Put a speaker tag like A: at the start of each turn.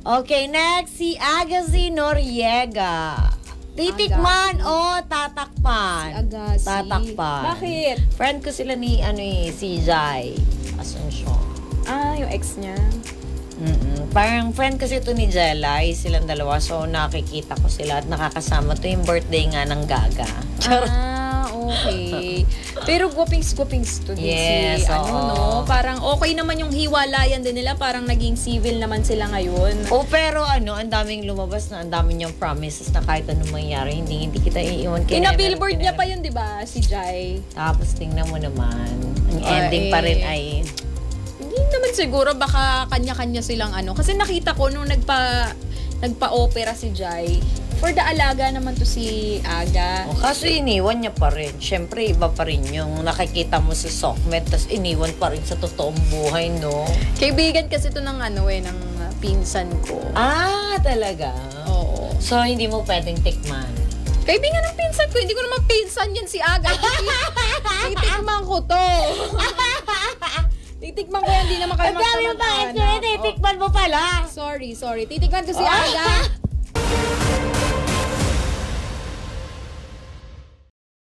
A: Okay, next, si Agassi Noriega. Titikman o tatakpan?
B: Si Agassi.
A: Tatakpan.
B: Bakit?
A: Friend ko sila ni, si Jai Asuncion.
B: Yung ex niya.
A: Parang friend kasi ito ni Jelay, silang dalawa. So, nakikita ko sila at nakakasama. Ito yung birthday nga ng Gaga.
B: Okay. Pero gwapings to din
A: Yes,
B: si, no? Parang okay naman yung hiwalayan din nila. Parang naging civil naman sila ngayon.
A: Pero ang daming lumabas na, ang daming yung promises na kahit anong mangyari, hindi kita iiwan.
B: Ina-billboard niya pa yun, di ba? Si Jai.
A: Tapos tingnan mo naman, ang ending pa rin ay...
B: Hindi naman siguro, baka kanya-kanya silang Kasi nakita ko nung nagpa-opera si Jai, for the alaga naman to si Aga.
A: Kaso iniwan niya pa rin. Siyempre, iba pa rin yung nakikita mo sa Sokmed, tapos iniwan pa rin sa totoong buhay, no?
B: Kaibigan kasi to ng ng pinsan ko.
A: Talaga?
B: Oo.
A: So, hindi mo pwedeng tikman?
B: Kaibigan ng pinsan ko, hindi ko naman pinsan yan si Aga. Titikman ko to. Titikman ko yan, hindi naman kayo
A: magkamag-anak. Titikman mo pala.
B: Sorry. Titikman ko si Aga.